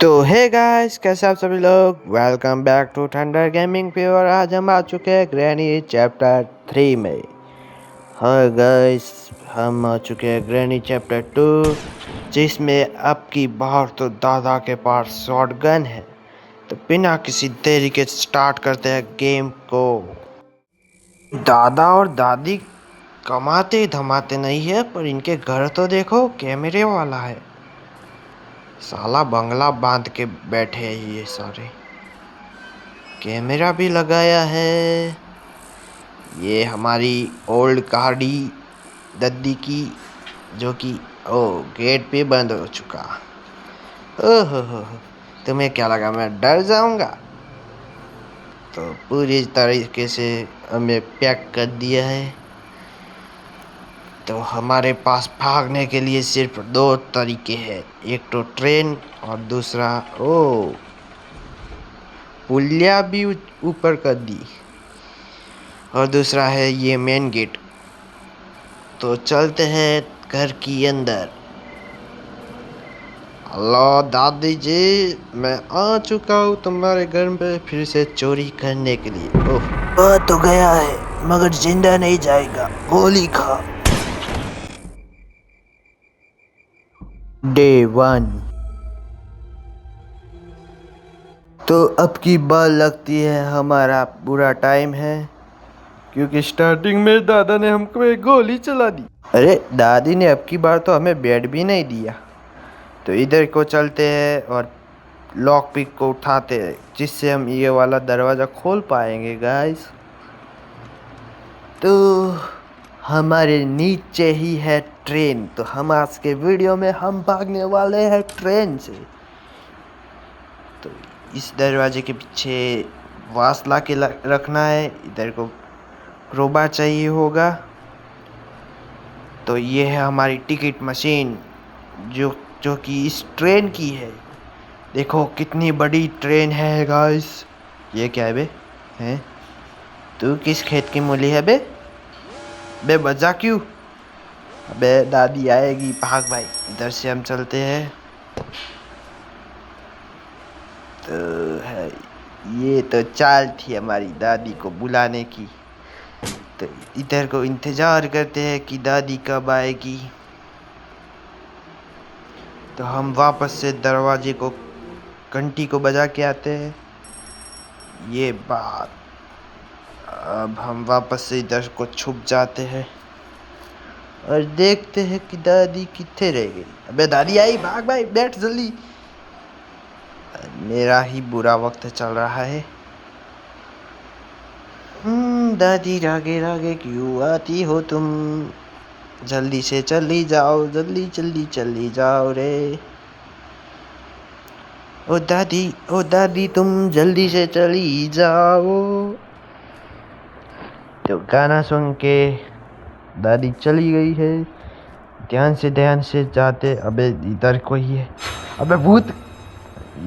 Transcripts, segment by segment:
तो hey guys, कैसे आप सभी लोग। Welcome back to thunder gaming पे। और आज हम आ चुके हैं ग्रैनी चैप्टर 3 में। हाँ गाइस, हम आ चुके हैं ग्रैनी चैप्टर 2, जिसमें अब की बार तो दादा के पास शॉटगन है। तो बिना किसी देरी के स्टार्ट करते हैं गेम को। दादा और दादी कमाते धमाते नहीं है, पर इनके घर तो देखो, कैमरे वाला है। साला बंगला बांध के बैठे हैं ये सारे। कैमरा भी लगाया है। ये हमारी ओल्ड गाड़ी दद्दी की, जो कि ओ गेट पे बंद हो चुका। ओहो हो, तुम्हें क्या लगा मैं डर जाऊंगा? तो पूरी तरीके से हमें पैक कर दिया है। तो हमारे पास भागने के लिए सिर्फ दो तरीके हैं, एक तो ट्रेन और दूसरा ओ पुलिया भी ऊपर कर दी, और दूसरा है ये मेन गेट। तो चलते हैं घर की अंदर। हेलो दादी जी, मैं आ चुका हूँ तुम्हारे घर पे फिर से चोरी करने के लिए। ओह, आ तो गया है मगर जिंदा नहीं जाएगा, गोली खा। डे 1। तो अब की बार लगती है हमारा बुरा टाइम है, क्योंकि स्टार्टिंग में दादा ने हमको एक गोली चला दी। अरे दादी ने अब की बार तो हमें बेड भी नहीं दिया। तो इधर को चलते हैं और लॉक पिक को उठाते हैं, जिससे हम ये वाला दरवाज़ा खोल पाएंगे गाइस। तो हमारे नीचे ही है ट्रेन। तो हम आज के वीडियो में हम भागने वाले हैं ट्रेन से। तो इस दरवाजे के पीछे वास ला के रखना है। इधर को क्रोबा चाहिए होगा। तो ये है हमारी टिकट मशीन, जो जो कि इस ट्रेन की है। देखो कितनी बड़ी ट्रेन है गाइस। ये क्या है बे? हैं? तू किस खेत की मूली है बे? बे बजा क्यों? अबे दादी आएगी, भाग भाई। इधर से हम चलते हैं। तो है, ये तो चाल थी हमारी दादी को बुलाने की। तो इधर को इंतजार करते हैं कि दादी कब आएगी। तो हम वापस से दरवाजे को, घंटी को बजा के आते हैं। ये बात। अब हम वापस से इधर को छुप जाते हैं और देखते हैं कि दादी कितने रह गई। अबे दादी आई, भाग भाई, बैठ जल्दी। मेरा ही बुरा वक्त चल रहा है। दादी रागे रागे क्यों आती हो तुम? जल्दी से चली जाओ, जल्दी जल्दी चली जाओ रे। ओ दादी तुम जल्दी से चली जाओ। तो गाना सुन के दादी चली गई है। ध्यान से जाते। अबे इधर कोई है। अबे भूत।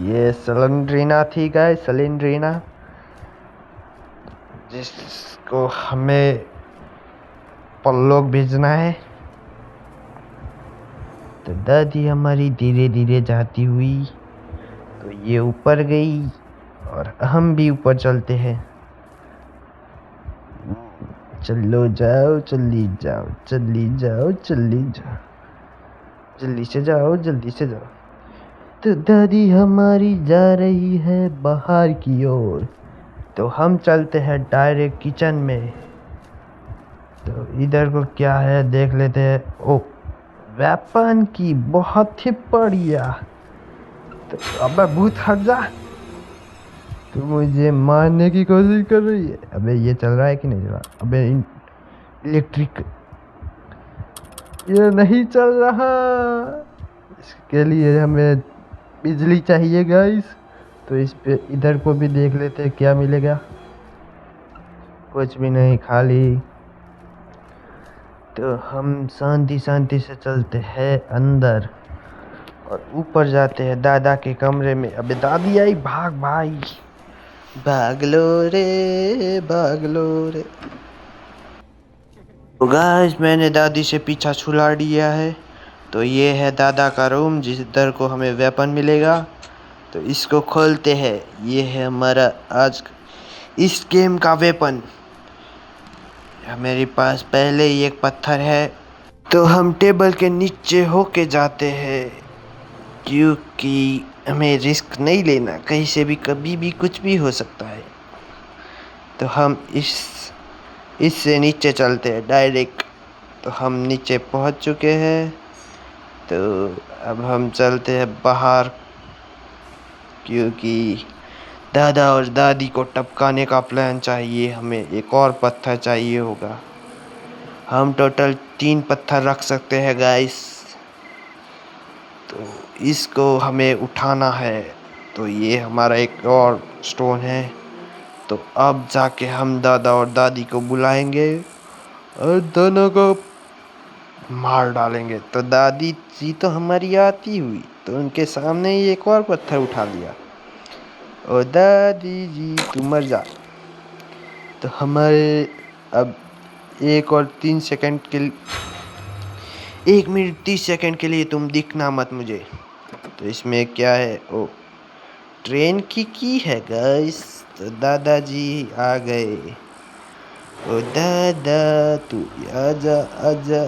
ये सलेंड्रीना थी गाइस, सलेंड्रीना, जिसको हमें पल्लोक भेजना है। तो दादी हमारी धीरे धीरे जाती हुई, तो ये ऊपर गई और हम भी ऊपर चलते हैं। चलो जाओ, चली जाओ, चली जाओ, चली जाओ, जल्दी से जाओ, जल्दी से जाओ। तो दादी हमारी जा रही है बाहर की ओर। तो हम चलते हैं डायरेक्ट किचन में। तो इधर को क्या है देख लेते हैं। ओ, वेपन की बहुत ही बढ़िया। तो अबे भूत हट जा, तू मुझे मारने की कोशिश कर रही है। अबे ये चल रहा है कि नहीं चल रहा? अबे इलेक्ट्रिक, ये नहीं चल रहा। इसके लिए हमें बिजली चाहिए गाइस। तो इस पे इधर को भी देख लेते हैं क्या मिलेगा। कुछ भी नहीं, खाली। तो हम शांति शांति से चलते हैं अंदर और ऊपर जाते हैं दादा के कमरे में। अबे दादी आई, भाग भाई, भाग लो रे, भाग लो रे। तो गाइस, मैंने दादी से पीछा छुड़ा दिया है। तो ये है दादा का रूम, जिधर को हमें वेपन मिलेगा। तो इसको खोलते हैं। ये है हमारा आज इस गेम का वेपन। मेरे पास पहले ही एक पत्थर है, तो हम टेबल के नीचे होके जाते हैं क्योंकि हमें रिस्क नहीं लेना, कहीं से भी कभी भी कुछ भी हो सकता है। तो हम इससे नीचे चलते हैं डायरेक्ट। तो हम नीचे पहुंच चुके हैं। तो अब हम चलते हैं बाहर क्योंकि दादा और दादी को टपकाने का प्लान चाहिए। हमें एक और पत्थर चाहिए होगा। हम टोटल 3 पत्थर रख सकते हैं गाइस। तो इसको हमें उठाना है। तो ये हमारा एक और स्टोन है। तो अब जाके हम दादा और दादी को बुलाएंगे और दोनों को मार डालेंगे। तो दादी जी तो हमारी आती हुई, तो उनके सामने ही एक और पत्थर उठा लिया। ओ दादी जी तू मर जा। तो हमारे अब 1 मिनट 30 सेकंड के लिए तुम दिखना मत मुझे। तो इसमें क्या है? ओ ट्रेन की है गाइस। तो दादाजी आ गए। ओ दादा तू आजा आजा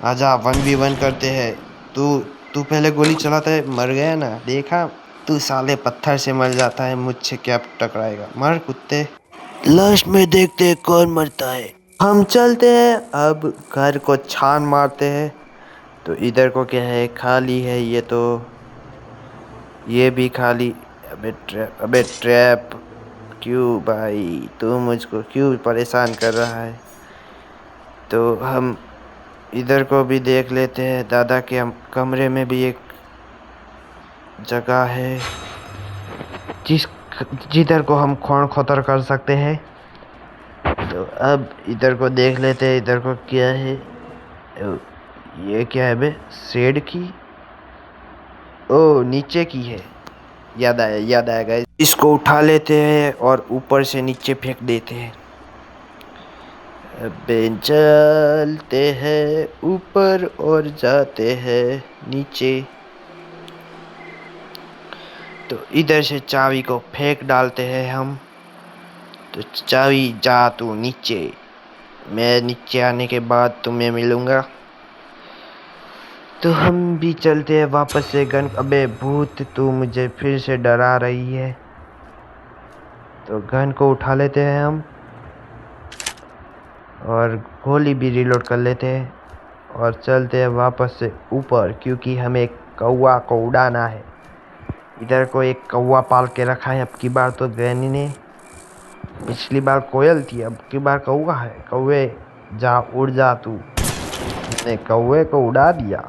आजा, 1v1 करते हैं। तू तू पहले गोली चलाता है, मर गया ना, देखा? तू साले पत्थर से मर जाता है, मुझसे क्या टकराएगा? मर कुत्ते। लास्ट में देखते हैं कौन मरता है। हम चलते हैं अब घर को छान मारते हैं। तो इधर को क्या है? खाली है ये तो। ये भी खाली। अबे ट्रैप। क्यों भाई, तू मुझको क्यों परेशान कर रहा है? तो हम इधर को भी देख लेते हैं। दादा के कमरे में भी एक जगह है जिधर को हम खोन खोतर कर सकते हैं। तो अब इधर को देख लेते हैं। इधर को क्या है? ये क्या है बे? शेड की? ओ नीचे की है। याद आया गाइस। इसको उठा लेते हैं और ऊपर से नीचे फेंक देते हैं। अबे चलते हैं ऊपर और जाते हैं नीचे। तो इधर से चाबी को फेंक डालते हैं हम। तो चाबी जा तू नीचे, मैं नीचे आने के बाद तुम्हें मिलूंगा। तो हम भी चलते हैं वापस से गन। अबे भूत, तू मुझे फिर से डरा रही है। तो गन को उठा लेते हैं हम और गोली भी रिलोड कर लेते हैं और चलते हैं वापस से ऊपर क्योंकि हमें कौवा को उड़ाना है। इधर को एक कौवा पाल के रखा है। अब की बार तो ग्रैनी ने, पिछली बार कोयल थी, अब की बार कौवा है। कौवे जा उड़ जा तू। मैंने कौवे को उड़ा दिया।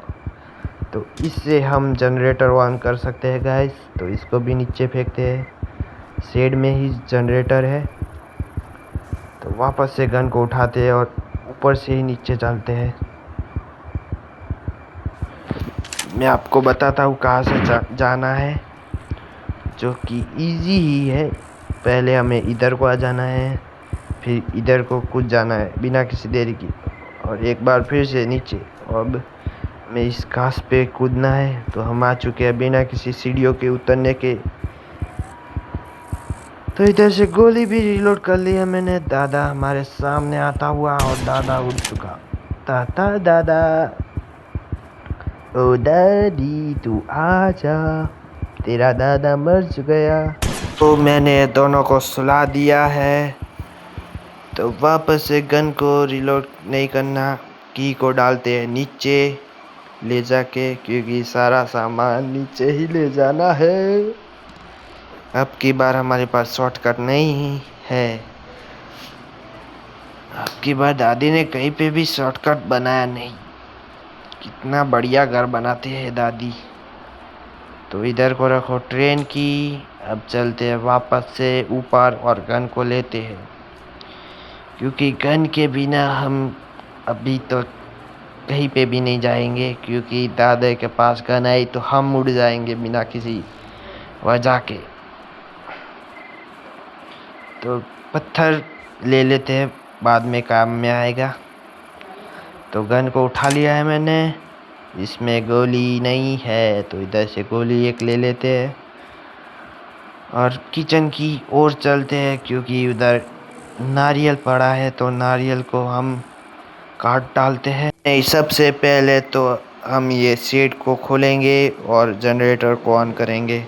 तो इससे हम जनरेटर ऑन कर सकते हैं गाइस। तो इसको भी नीचे फेंकते हैं। शेड में ही जनरेटर है। तो वापस से गन को उठाते हैं और ऊपर से ही नीचे चलते हैं। मैं आपको बताता हूँ कहाँ से जाना है, जो कि इजी ही है। पहले हमें इधर को आ जाना है, फिर इधर को कूद जाना है बिना किसी देरी की, और एक बार फिर से नीचे। अब हमें इस घास पे कूदना है। तो हम आ चुके हैं बिना किसी सीढ़ियों के उतरने के। तो इधर से गोली भी रिलोड कर लिया मैंने। दादा हमारे सामने आता हुआ और दादा उड़ चुका। दादा दादा ओ दादी तू आजा, तेरा दादा मर गया। तो मैंने दोनों को सुला दिया है। तो वापस से गन को रिलोड नहीं करना, की को डालते हैं नीचे ले जाके क्योंकि सारा सामान नीचे ही ले जाना है। अब की बार हमारे पास शॉर्टकट नहीं है। अब की बार दादी ने कहीं पे भी शॉर्टकट बनाया नहीं। कितना बढ़िया घर बनाते हैं दादी। तो इधर को रखो ट्रेन की। अब चलते हैं वापस से ऊपर और गन को लेते हैं क्योंकि गन के बिना हम अभी तो कहीं पे भी नहीं जाएंगे, क्योंकि दादा के पास गन आई तो हम उड़ जाएंगे बिना किसी वजह के। तो पत्थर ले लेते हैं, बाद में काम में आएगा। तो गन को उठा लिया है मैंने। इसमें गोली नहीं है तो इधर से गोली एक ले लेते हैं। और किचन की ओर चलते हैं क्योंकि उधर नारियल पड़ा है, तो नारियल को हम काट डालते हैं। नहीं, सबसे पहले तो हम ये सेट को खोलेंगे और जनरेटर को ऑन करेंगे।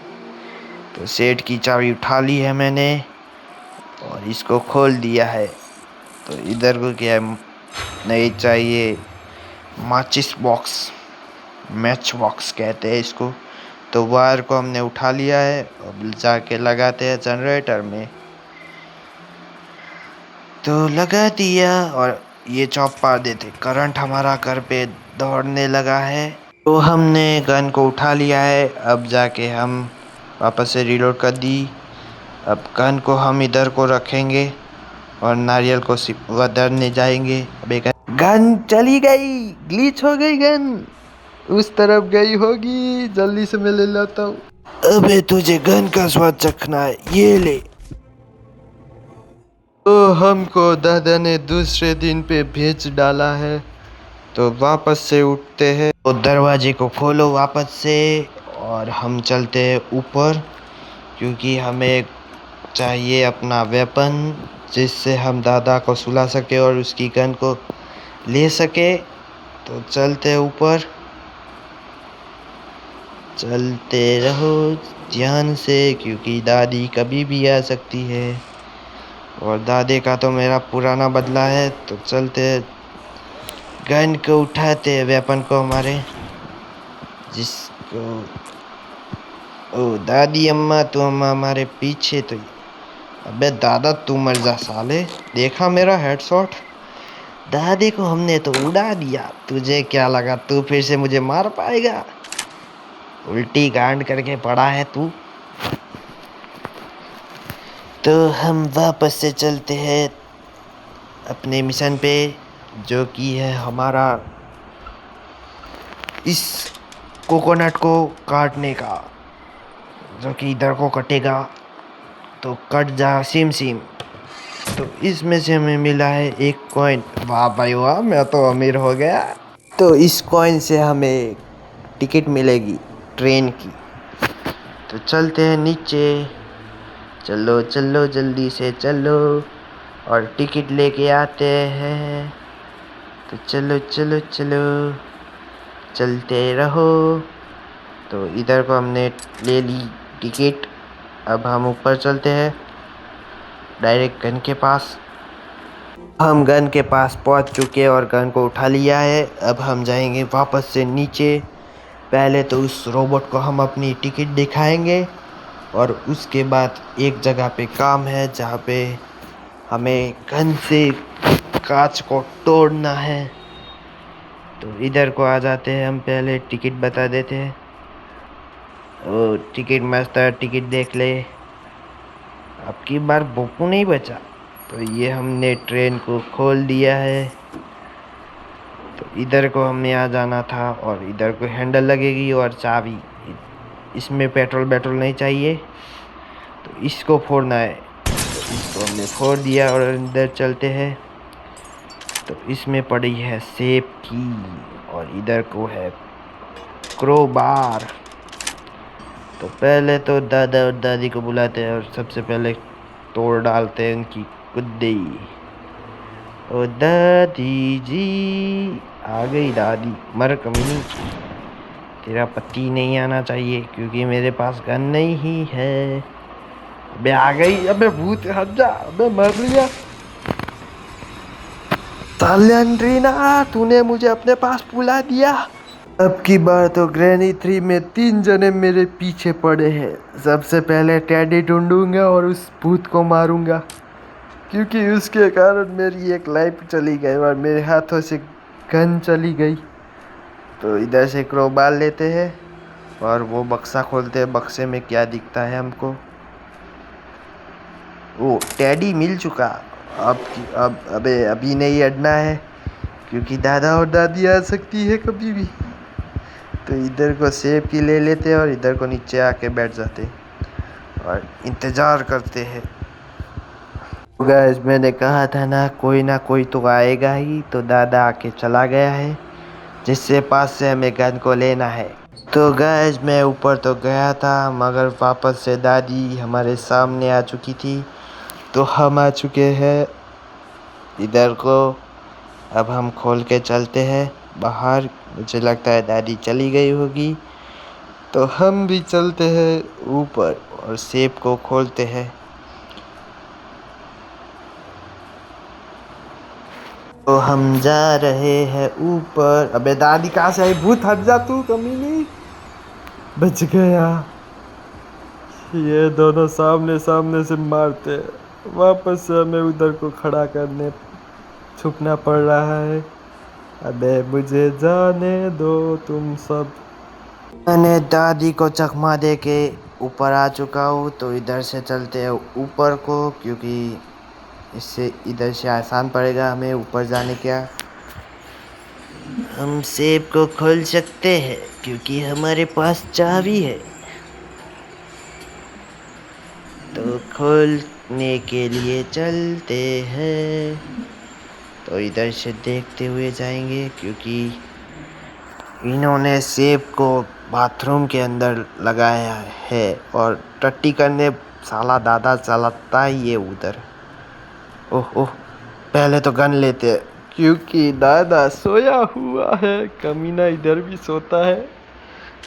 तो सेट की चाबी उठा ली है मैंने और इसको खोल दिया है। तो इधर को क्या नहीं चाहिए, माचिस बॉक्स, मैच बॉक्स कहते हैं इसको। तो वायर को हमने उठा लिया है, अब जाके लगाते हैं जनरेटर में। तो लगा दिया और ये चॉप पा देते। करंट हमारा घर पे दौड़ने लगा है। तो हमने गन को उठा लिया है, अब जाके हम वापस से रीलोड कर दी। अब गन को हम इधर को रखेंगे और नारियल को वदरने जाएंगे। अबे गन चली गई, ग्लिच हो गई गन, उस तरफ गई होगी। जल्दी से मैं ले लेता हूँ। अबे तुझे गन का स्वाद चखना है, ये ले। तो हमको दादा ने दूसरे दिन पे भेज डाला है, तो वापस से उठते हैं। तो दरवाजे को खोलो वापस से और हम चलते हैं ऊपर, क्योंकि हमें चाहिए अपना वेपन जिससे हम दादा को सुला सके और उसकी गन को ले सके। तो चलते हैं ऊपर, चलते रहो ध्यान से क्योंकि दादी कभी भी आ सकती है और दादे का तो मेरा पुराना बदला है। तो चलते हैं, गन को उठाते हैं, वेपन को हमारे, जिसको ओ दादी अम्मा तुम हमारे पीछे। तो अबे दादा तू मर जा साले, देखा मेरा हेडशॉट। दादे को हमने तो उड़ा दिया, तुझे क्या लगा तू फिर से मुझे मार पाएगा? उल्टी गांड करके पड़ा है तू। तो हम वापस से चलते हैं अपने मिशन पे, जो कि है हमारा इस कोकोनट को काटने का, जो कि इधर को कटेगा तो कट जा सिम सिम। तो इसमें से हमें मिला है एक कॉइन। वाह भाई वाह, मैं तो अमीर हो गया। तो इस कॉइन से हमें टिकट मिलेगी ट्रेन की। तो चलते हैं नीचे, चलो चलो जल्दी से चलो और टिकट लेके आते हैं। तो चलो चलो चलो, चलते रहो। तो इधर को हमने ले ली टिकट। अब हम ऊपर चलते हैं डायरेक्ट गन के पास। हम गन के पास पहुंच चुके और गन को उठा लिया है। अब हम जाएंगे वापस से नीचे। पहले तो उस रोबोट को हम अपनी टिकट दिखाएंगे और उसके बाद एक जगह पे काम है जहाँ पे हमें गन से कांच को तोड़ना है। तो इधर को आ जाते हैं हम, पहले टिकट बता देते हैं। ओ टिकट मास्टर, टिकट देख ले, अब की बार बोपू नहीं बचा। तो ये हमने ट्रेन को खोल दिया है। तो इधर को हमें आ जाना था और इधर को हैंडल लगेगी और चाबी। इसमें पेट्रोल वेट्रोल नहीं चाहिए, तो इसको फोड़ना है। तो इसको हमने फोड़ दिया और अंदर चलते हैं। तो इसमें पड़ी है सेफ की और इधर को है क्रोबार। तो पहले तो दादा और दादी को बुलाते हैं और सबसे पहले तोड़ डालते हैं उनकी गुद्दी। ओ दादी जी, आ गई दादी। मर कमीनी, तेरा पति नहीं आना चाहिए क्योंकि मेरे पास गन नहीं ही है। अबे आ गई, अबे भूत हट जा, अबे मर लिया। सालियंड्रीना, तूने मुझे अपने पास बुला दिया। अब की बार तो ग्रैनी 3 में 3 जने मेरे पीछे पड़े हैं। सबसे पहले टेडी ढूंढूंगा और उस भूत को मारूंगा, क्योंकि उसके कारण मेरी एक लाइफ चली गई और मेरे हाथों से गन चली गई। तो इधर से क्रोबार लेते हैं और वो बक्सा खोलते हैं। बक्से में क्या दिखता है हमको? ओ टेडी मिल चुका। अब अबे अभी नहीं अड़ना है क्योंकि दादा और दादी आ सकती है कभी भी। तो इधर को सेब की ले लेते हैं और इधर को नीचे आके बैठ जाते हैं और इंतज़ार करते हैं। तो गाइस, मैंने कहा था ना कोई तो आएगा ही। तो दादा आके चला गया है, जिससे पास से हमें गन को लेना है। तो गैस मैं ऊपर तो गया था मगर वापस से दादी हमारे सामने आ चुकी थी। तो हम आ चुके हैं इधर को। अब हम खोल के चलते हैं बाहर। मुझे लगता है दादी चली गई होगी। तो हम भी चलते हैं ऊपर और सेब को खोलते हैं। तो हम जा रहे हैं ऊपर। अबे दादी कहाँ से आई? भूत हट जा तू कमीनी। बच गया। ये दोनों सामने सामने से मारते हैं। वापस से हमें उधर को खड़ा करने छुपना पड़ रहा है। अबे मुझे जाने दो तुम सब। मैंने दादी को चकमा दे के ऊपर आ चुका हूँ। तो इधर से चलते हैं ऊपर को क्योंकि इससे इधर से आसान पड़ेगा हमें ऊपर जाने का। हम सेब को खोल सकते हैं क्योंकि हमारे पास चाबी है। तो खोलने के लिए चलते हैं। तो इधर से देखते हुए जाएंगे क्योंकि इन्होंने सेब को बाथरूम के अंदर लगाया है और टट्टी करने साला दादा चलाता ही है उधर। ओह ओह, पहले तो गन लेते हैं क्योंकि दादा सोया हुआ है। कमीना इधर भी सोता है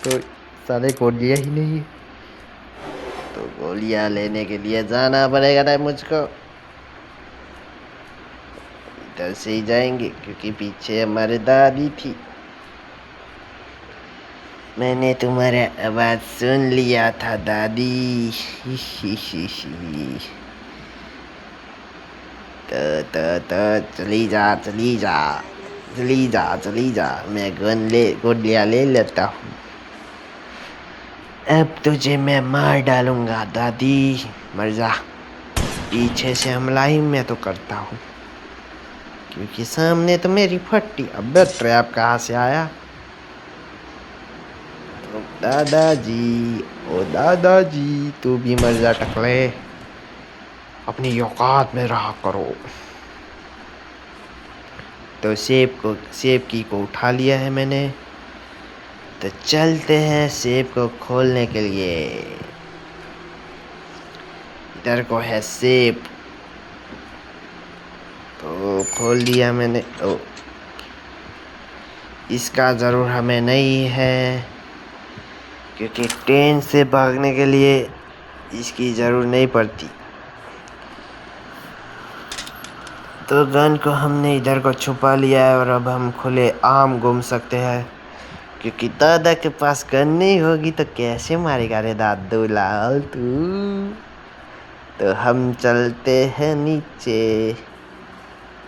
तो साले को लिया ही नहीं। तो गोलियां लेने के लिए जाना पड़ेगा ना मुझको। इधर से ही जाएंगे क्योंकि पीछे हमारी दादी थी। मैंने तुम्हारा आवाज सुन लिया था दादी। ही ही ही। तो चली जा चली जा चली जा चली जा। मैं गोलियां ले लेता हूँ। अब तुझे मैं मार डालूंगा दादी। मर जा। पीछे से हमला ही मैं तो करता हूँ क्योंकि सामने तो मेरी फट्टी। अब ट्रैप कहाँ से आया? तो दादाजी, ओ दादाजी तू भी मर जा टकले। अपनी औकात में रहा करो। तो सेब की को उठा लिया है मैंने। तो चलते हैं सेब को खोलने के लिए। इधर को है सेब। तो खोल दिया मैंने। ओ, इसका ज़रूर हमें नहीं है क्योंकि ट्रेन से भागने के लिए इसकी ज़रूर नहीं पड़ती। तो गन को हमने इधर को छुपा लिया है और अब हम खुले आम घूम सकते हैं क्योंकि दादा के पास गन नहीं होगी तो कैसे मारेगा रे दादू लाल तू। तो हम चलते हैं नीचे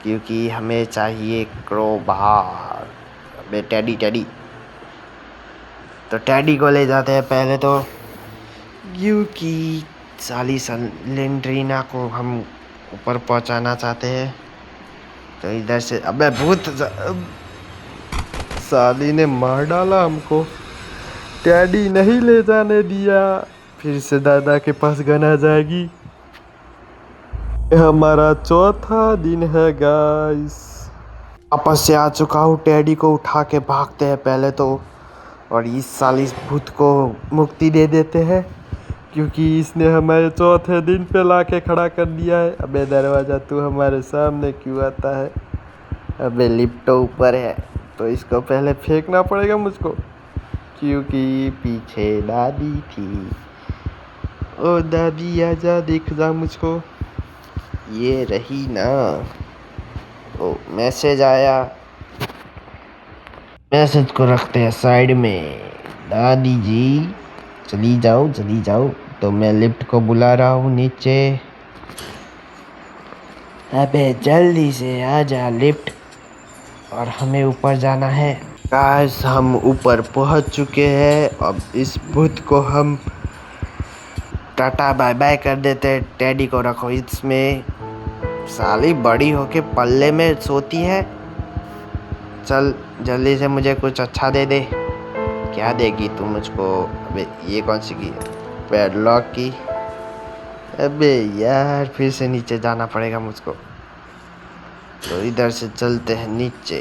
क्योंकि हमें चाहिए क्रोबार। अबे टेडी टेडी। तो टेडी को ले जाते हैं पहले तो क्योंकि साली सिलेंड्रीना को हम ऊपर पहुंचाना चाहते हैं। तो इधर से अबे भूत साली ने मार डाला हमको। टेडी नहीं ले जाने दिया। फिर से दादा के पास गन आ जाएगी। हमारा चौथा दिन है गाइस। वापस से आ चुका हूँ। टेडी को उठा के भागते हैं पहले तो और इस साल इस भूत को मुक्ति दे देते हैं क्योंकि इसने हमारे चौथे दिन पे लाके खड़ा कर दिया है। अबे दरवाज़ा तू हमारे सामने क्यों आता है? अबे लिफ्ट तो ऊपर है तो इसको पहले फेंकना पड़ेगा मुझको क्योंकि पीछे दादी थी। ओ दादी आजा दिख जा मुझको। ये रही ना। ओ मैसेज आया। मैसेज को रखते हैं साइड में। दादी जी चली जाओ चली जाओ। तो मैं लिफ्ट को बुला रहा हूँ नीचे। अबे जल्दी से आ जा लिफ्ट और हमें ऊपर जाना है। गाइस हम ऊपर पहुँच चुके हैं। अब इस भूत को हम टाटा बाय बाय कर देते हैं। टेडी को रखो इसमें। साली बड़ी होके पल्ले में सोती है। चल जल्दी से मुझे कुछ अच्छा दे दे। क्या देगी तू मुझको? अबे ये कौन सी की? पैडलॉक की। अबे यार फिर से नीचे जाना पड़ेगा मुझको। तो इधर से चलते हैं नीचे।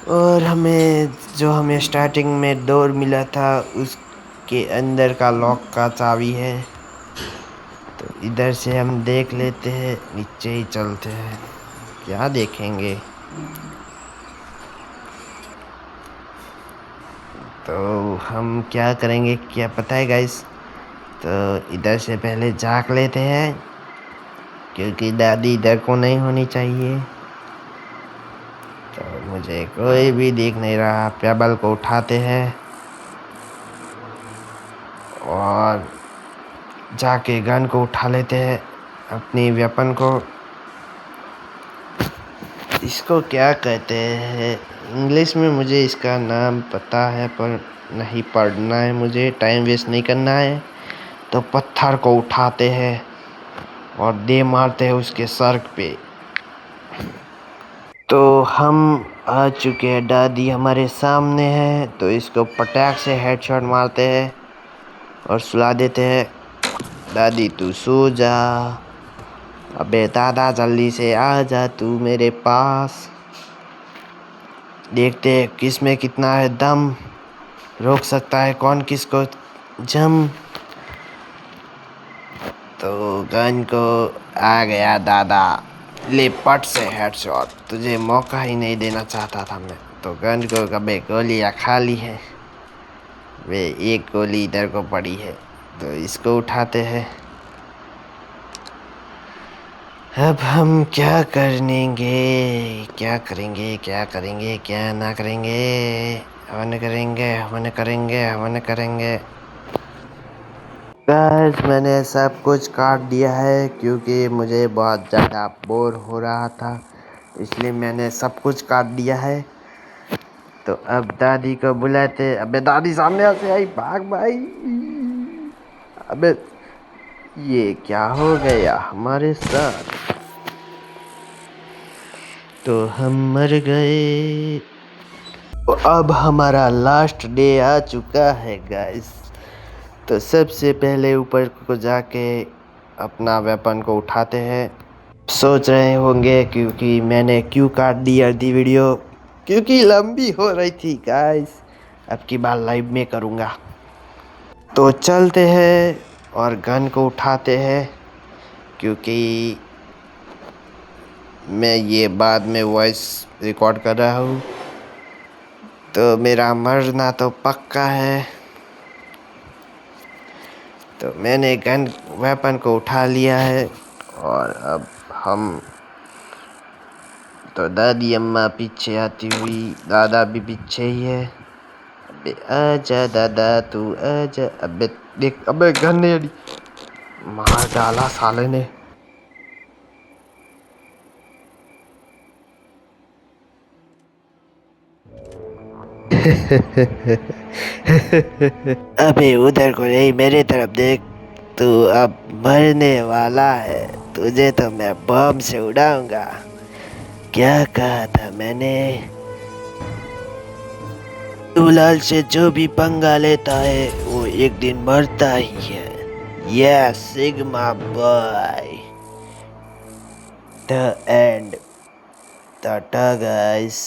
और हमें स्टार्टिंग में डोर मिला था उसके अंदर का लॉक का चाबी है। तो इधर से हम देख लेते हैं, नीचे ही चलते हैं। क्या देखेंगे? तो हम क्या करेंगे क्या पता है गाइस? तो इधर से पहले झाँक लेते हैं, क्योंकि दादी इधर को नहीं होनी चाहिए। तो मुझे कोई भी दिख नहीं रहा। पेबल को उठाते हैं और जाके गन को उठा लेते हैं, अपनी वेपन को। इसको क्या कहते हैं इंग्लिश में? मुझे इसका नाम पता है पर नहीं पढ़ना है, मुझे टाइम वेस्ट नहीं करना है। तो पत्थर को उठाते हैं और दे मारते हैं उसके सर पे। तो हम आ चुके हैं, दादी हमारे सामने है। तो इसको पटाख से हेडशॉट मारते हैं और सुला देते हैं। दादी तू सो जा। अबे दादा जल्दी से आ जा तू मेरे पास। देखते हैं किस में कितना है दम, रोक सकता है कौन किसको जम। तो गन को आ गया दादा, ले पट से हेडशॉट। तुझे मौका ही नहीं देना चाहता था मैं। तो गन को कभी गोलियां खा ली है वे, एक गोली इधर को पड़ी है। तो इसको उठाते हैं। अब हम क्या करेंगे, क्या करेंगे, क्या करेंगे, क्या ना करेंगे? हवन करेंगे, हवन करेंगे, हवन करेंगे। गाइस मैंने सब कुछ काट दिया है, क्योंकि मुझे बहुत ज़्यादा बोर हो रहा था, इसलिए मैंने सब कुछ काट दिया है। तो अब दादी को बुलाते। अबे दादी सामने से आई, भाग भाई। अबे ये क्या हो गया हमारे साथ? तो हम मर गए। तो अब हमारा लास्ट डे आ चुका है गाइस। तो सबसे पहले ऊपर को जाके अपना वेपन को उठाते हैं। सोच रहे होंगे क्योंकि मैंने क्यों काट दी अर्धी वीडियो, क्योंकि लंबी हो रही थी गाइस। अब की बार लाइव में करूँगा। तो चलते हैं और गन को उठाते हैं, क्योंकि मैं ये बाद में वॉइस रिकॉर्ड कर रहा हूँ। तो मेरा मरना तो पक्का है। तो मैंने गन वेपन को उठा लिया है और अब हम। तो दादी अम्मा पीछे आती हुई, दादा भी पीछे ही है। अबे आजा दादा तू आजा। अबे देख, अबे गन ने मार डाला साले ने। अबे उधर को नहीं, मेरे तरफ देख। तू अब मरने वाला है, तुझे तो मैं बम से उड़ाऊंगा। क्या कहा था मैंने? दुलाल से जो भी पंगा लेता है वो एक दिन मरता ही है। Yes sigma boy. The end. Tata guys.